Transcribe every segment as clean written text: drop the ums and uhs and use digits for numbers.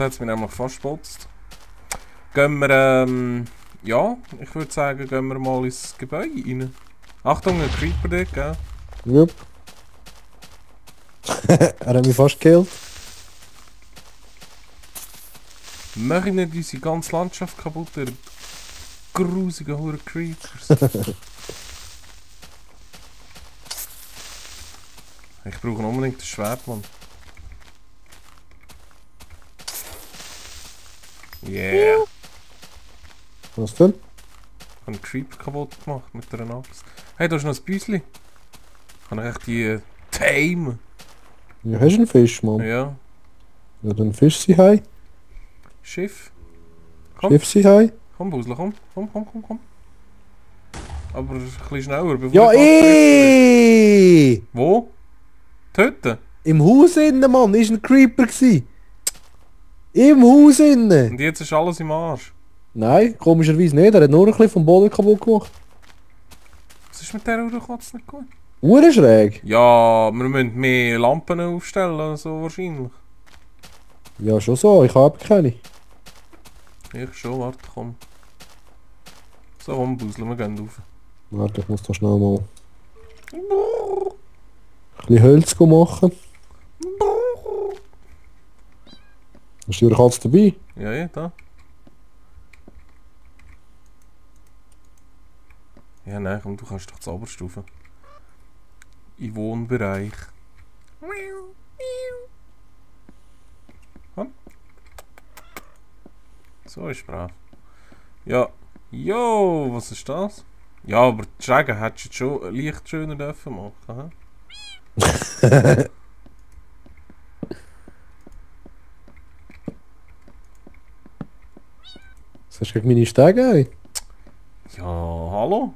hat es mir nämlich fast gespotzt. Gehen wir, ja, ich würde sagen, gehen wir mal ins Gebäude rein. Achtung, ein Creeper dort, gell? Jupp. Er hat mich fast gekillt. Mach ich nicht unsere ganze Landschaft kaputt, der grusige Hure Creepers. Ich brauche unbedingt ein Schwert, Mann. Yeah. Was denn? Ich habe einen Creeper kaputt gemacht mit einer Axt. Hey, da ist noch ein Büsli. Kann ich echt die tame? Ja, hast du einen Fisch, Mann? Ja. Ja, dann Fisch sie heim. Schiff. Komm. Schiff sie heim. Komm, Busle, komm. Komm. Aber ein bisschen schneller, bevor Ja, ich fast ey! Wo? Töten? Im Haus innen, Mann, ist ein Creeper gsi. Im Haus innen. Und jetzt ist alles im Arsch. Nein, komischerweise nicht. Er hat nur ein bisschen vom Boden kaputt gemacht. Was ist mit der Uhrkatze nicht gut? Uhr schräg. Ja, wir müssen mehr Lampen aufstellen, so wahrscheinlich. Ja, schon so. Ich habe keine. Ich schon, warte, komm. So, komm, Busle, wir gehen rauf. Warte, ich muss da schnell mal ein bisschen Holz machen. Hast du die Katze dabei? Ja, da. Ja, nein, komm, du kannst doch zur Oberstufe. Im Wohnbereich. Komm. So ist brav. Ja. Jo, was ist das? Ja, aber die Schräge hättest du jetzt schon leicht schöner dürfen machen. He? Was hast du gegen meine Stege? Ey? Ja, hallo?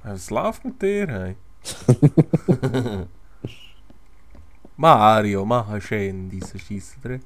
Was läuft mit dir, hey? Mario, mach schön diese Scheissdreck.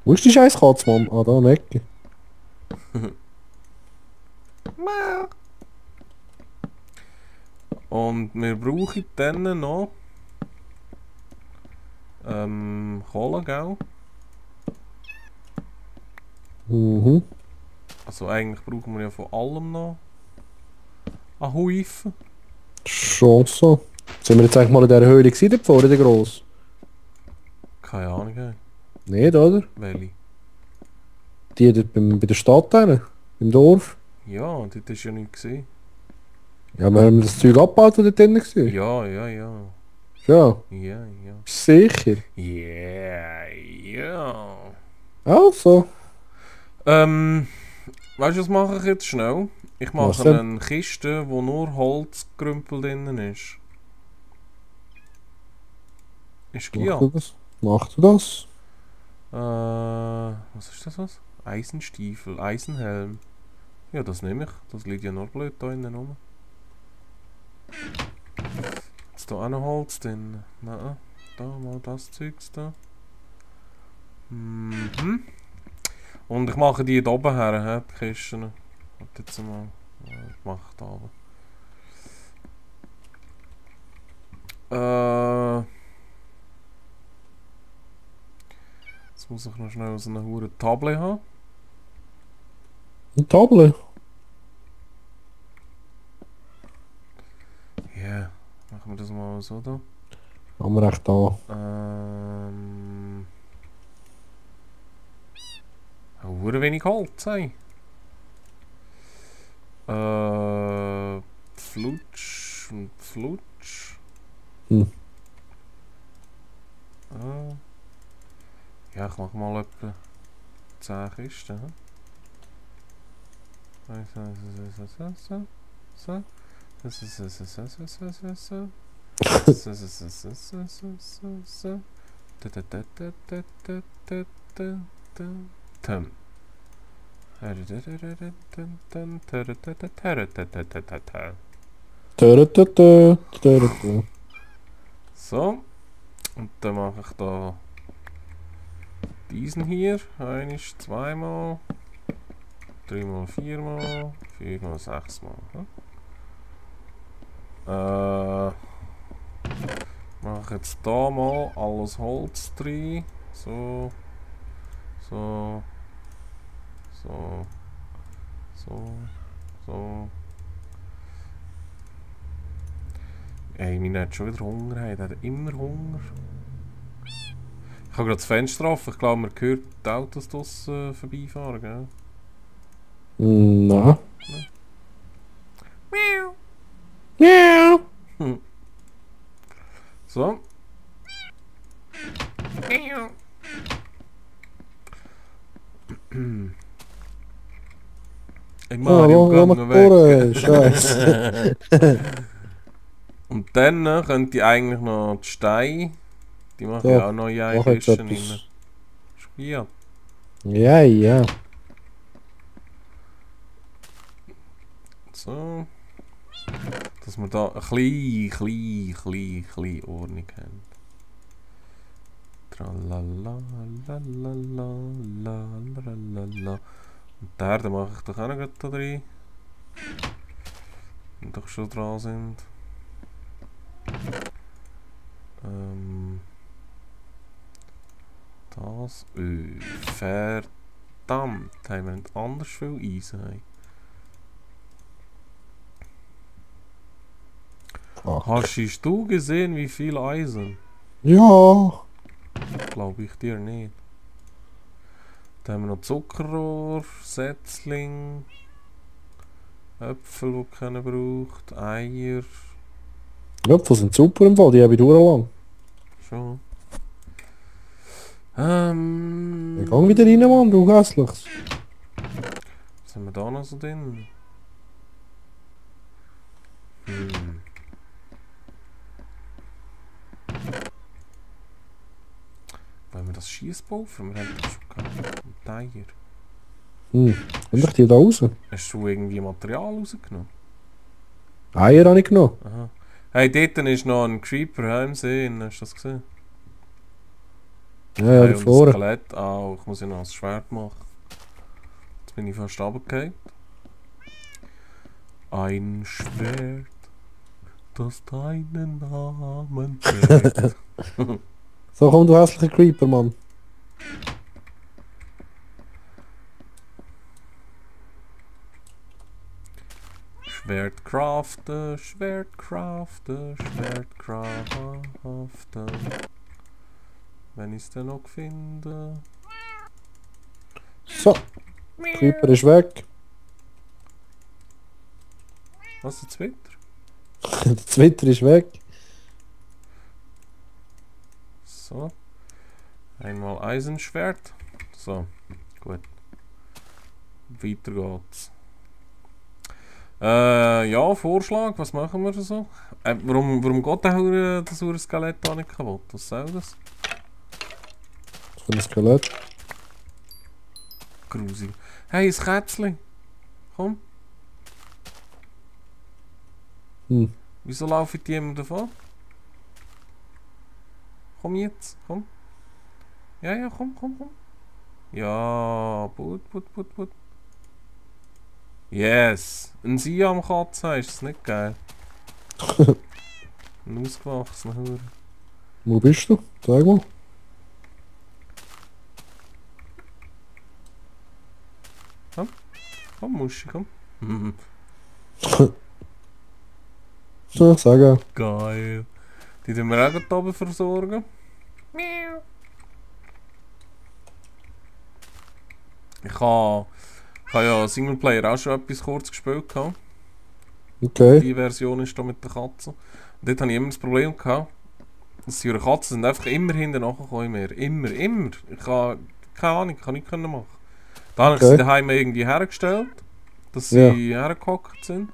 Wo ist die scheiß Katze, Mann? Ah, da, Necke. Und wir brauchen dann noch Kohle, gell? Mhm. Also eigentlich brauchen wir ja von allem noch einen Haufen. Schon so. Sind wir jetzt eigentlich mal in dieser Höhle gewesen, dort vorne, der gross? Keine Ahnung, hey. Nicht, oder? Welche? Die dort bei der Stadt hin, im Dorf. Ja, dort war ja nichts gesehen. Ja, wir haben das Zeug abgebaut, das dort drin war. Ja. Ja, Ja. sicher. Ja. Also. Weißt du, was mache ich jetzt schnell? Ich Was mache denn? eine Kiste, wo nur Holzkrümpel drin ist. Ist Mach Gia? du das? Mach du das? Was ist das was? Eisenstiefel, Eisenhelm. Ja, das nehme ich. Das liegt ja nur blöd da innen rum. Ist da auch noch Holz drin? Nein. Da mal das Zeugs da. Mhm. Und ich mache die da oben her, die Kisten. Warte jetzt mal. Ich mache da oben. Jetzt muss ich noch schnell so eine hure Table haben. Ein Table. Ja, yeah. Machen wir das mal so da. Haben wir echt da. Hure wenig Holz, ey. Flutsch und Flutsch. Ja, ich mach mal etwa 10 Kisten. So, und dann mache ich da diesen hier. Eins, zweimal, dreimal, viermal, fünfmal, sechsmal. Mache jetzt da mal alles Holz drin. So. So. So. So. So. Ey, meine hat schon wieder Hunger. Hey, der hat immer Hunger. Ich habe gerade das Fenster offen. Ich glaube, man hört die Autos draussen vorbeifahren, gell? Na. Miau. Ja. So. Miau. Ey, Mario, Lass geh mich mir durch. weg. Scheiße. Und dann könnt ihr eigentlich noch die Steine. Die machen So, ja auch neue mach jetzt Einkisten rein. etwas. Spiel. Ja, ja. So. Dass wir da ein klein Ordnung haben. Tralala, lalala, lalala. Und der, den mache ich doch auch noch gleich da drin. Wenn wir doch schon dran sind. Das Öl. Verdammt, haben wir nicht anders viel Eisen. Fuck. Hast du gesehen, wie viel Eisen? Ja. Glaube ich dir nicht. Dann haben wir noch Zuckerrohr, Setzling, Äpfel, die keiner braucht, Eier. Die Äpfel sind super im Fall, die habe ich durchlang. Schon. Ich gang wieder rein, Mann, du Hässliches. Was haben wir da noch so drin? Wollen wir das Schießpulver? Wir haben das schon gehabt. Und Eier. Nimm ich die da raus? Hast du irgendwie Material rausgenommen? Eier habe ich genommen. Aha. Hey, dort ist noch ein Creeper im See. Hast du das gesehen? Ja, Hey, da und ein vorne. Skelett. Ah, ich muss ja noch ein Schwert machen. Jetzt bin ich fast runtergefallen. Ein Schwert, das deinen Namen trägt. So, komm, du hässlicher Creeper, Mann. Schwert craften, Schwert craften, Schwert craften. Wenn ich es dann noch finde. So, Creeper ist weg. Was jetzt wieder? Der Twitter ist weg. So. Einmal Eisenschwert. So, gut. Weiter geht's. Ja, Vorschlag, was machen wir so? Warum geht das Skelett da nicht kaputt? Was soll das? Was für ein Skelett? Grusig. Hey, ein Kätzchen. Komm. Wieso laufe ich jemand davon? Komm jetzt, komm. Ja, komm. Ja, put. Yes! Ein Siam-Katze, ist das nicht geil? Ein ausgewachsener Hure. Wo bist du? Sag mal. Komm, Muschi, komm. So, sag auch. Geil. Die tun wir auch gerade oben versorgen. Ich habe ja Singleplayer auch schon etwas kurz gespielt. Okay. Die Version ist da mit der Katze. Und dort hatte ich immer das Problem gehabt, dass die Katzen sind einfach immer hinten nachgekommen. Immer. Ich habe keine Ahnung, ich kann nichts machen. Da habe ich sie daheim irgendwie hergestellt, dass sie hergehockt sind.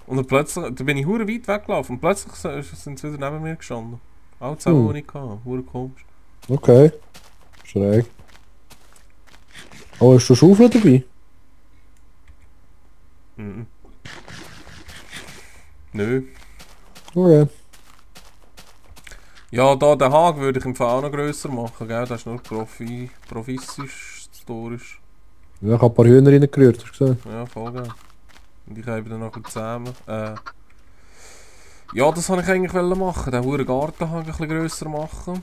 Und dann plötzlich, da bin ich hure weit weggelaufen und plötzlich sind sie wieder neben mir gestanden. Auch zusammen, die ich hatte. Hure komisch. Okay. Schräg. Oh, hast du Schaufel dabei? Nö. Okay. Ja, da den Haag würde ich im Fall auch noch grösser machen, gell? Das ist nur historisch. Ja, ich habe ein paar Hühner reingerührt, hast du gesehen? Ja, voll geil. Und ich habe dann noch zusammen. Ja, das wollte ich eigentlich machen. Den verdammten Garten ein bisschen grösser machen.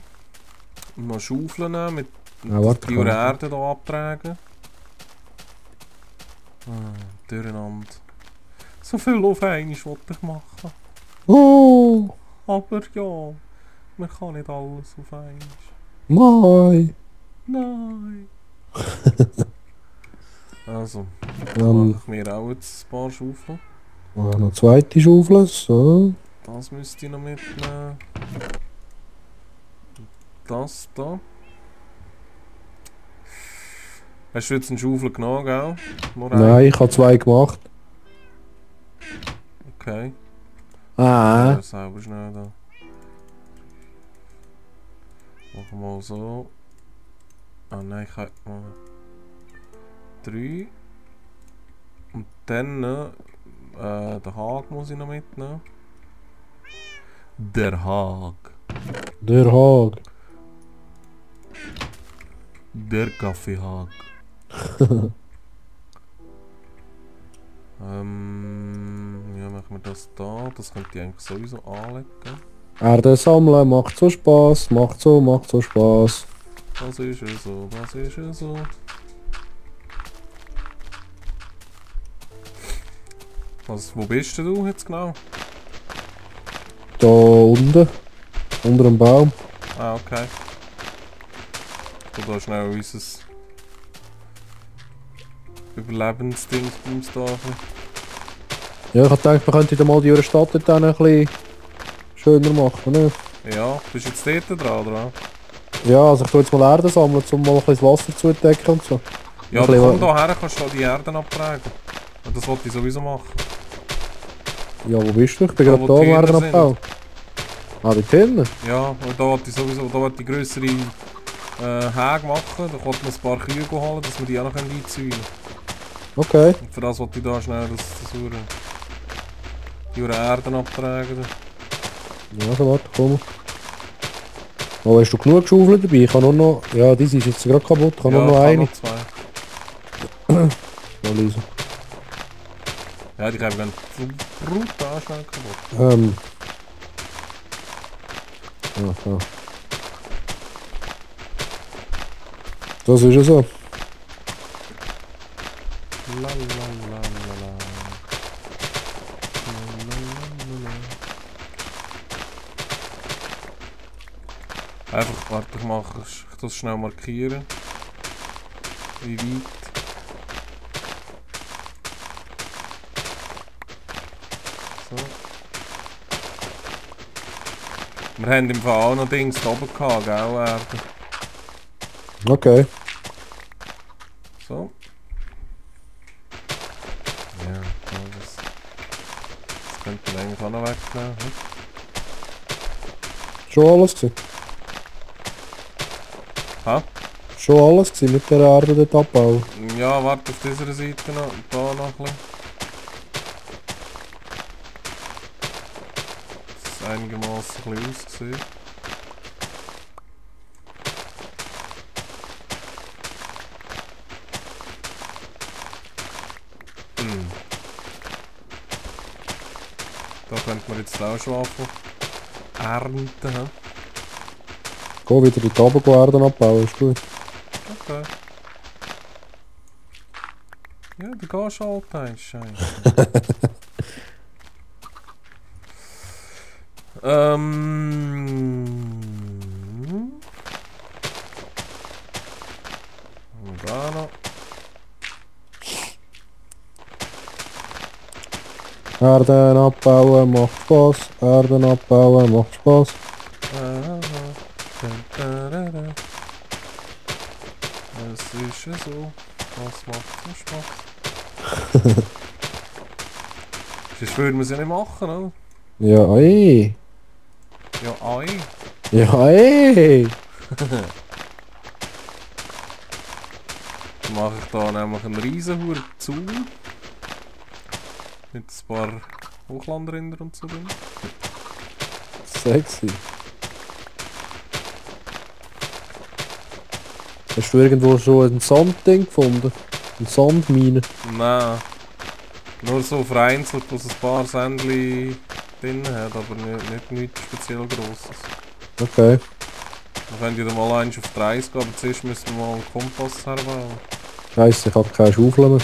Und noch Schaufeln nehmen, mit warte, die Erde hier abtragen. Durcheinander. So viel auf einmal wollte ich machen. Oh, Aber ja, man kann nicht alles auf einmal. Mai. Nein. Also, dann Ähm, mache ich mir auch jetzt ein paar Schaufeln. noch eine zweite Schaufel, so. Das müsste ich noch mitnehmen. Das da. Hast du jetzt einen Schaufel genommen, gell? Nur einen? Nein, ich habe 2 gemacht. Okay. Ah, Selber schnell da. Machen wir mal so. Ah nein, ich habe mal 3. Und dann den Haag muss ich noch mitnehmen. Der Haag. der Haag. Der Kaffeehag. Ja, machen wir das da. Das könnt ihr eigentlich sowieso anlegen. Erde sammeln macht so Spaß, macht so Spaß. Das ist ja so, das ist ja so. Was, wo bist du jetzt genau? Da unten, unter dem Baum. Ah, okay. Ich tu da schnell unser Überlebensdingsbums da. Ja, ich hab gedacht, wir könnten mal die Stadt dort dann ein bisschen schöner machen, ne? Ja, bist du jetzt dort dran, oder? Ja, also ich tue jetzt mal Erde sammeln, um mal ein bisschen das Wasser zu entdecken und so. Ja, Ein dann bisschen komm da her, kannst du da die Erden abtragen. Und das wollte ich sowieso machen. Ja, wo bist du? Ich bin Da, gerade wo da, die wo Erde Hühner abbauen. Ah, dort hinten? Ja, und da wollte ich sowieso, da wollte ich grössere Häge machen. Da konnte man ein paar Kühe holen, dass wir die auch noch einzäunen können. Okay. Und für das wollte ich da schnell die Erden abtragen. Ja, also warte, komm. Oh, hast du genug Geschaufelt dabei? Ich habe nur noch... Ja, diese ist jetzt gerade kaputt. Ich habe nur noch ich habe eine. noch 2. Mal lesen. Ja, die gehen brutal schnell kaputt. Ja. Das ist ja so. Einfach, warte, ich das schnell markieren. Wie weit. So. Wir haben im Fall auch noch Dings da oben gehabt, gell, Erde. Okay. So. Ja, das könnte man eigentlich auch noch wegnehmen. Hm? Schon alles gewesen. Ha? Schon alles gewesen mit der Erde dort abbauen. Ja, warte auf dieser Seite noch, da noch ein bisschen. Das ist einigermaßen ein bisschen ausgesehen. Da könnte man jetzt auch schon anfangen. Ernten. Geh wieder die Tabakerde abbauen, ist gut. Okay. Ja, du gehst halt ein Scheiße. Und da noch. Erden abbauen macht Spaß. Erden abbauen macht Spaß. Es ist ja so. Was macht so Spaß? Sonst würden wir es ja nicht machen, oder? Ja, ey. Ja, ei. Ja, ey. Dann mache ich da nämlich einen riesen Zaun. Mit ein paar Hochlandrinder und so drin. Sexy. Hast du irgendwo schon ein Sandding gefunden? Eine Sandmine? Nein. Nur so vereinzelt, wo es ein paar Sändli-Dings drin hat, aber nicht nichts speziell Grosses. Okay. Wir können ja mal eins auf 30 gehen, aber zuerst müssen wir mal einen Kompass herbauen. Scheiße, ich hab keine Schaufel mehr.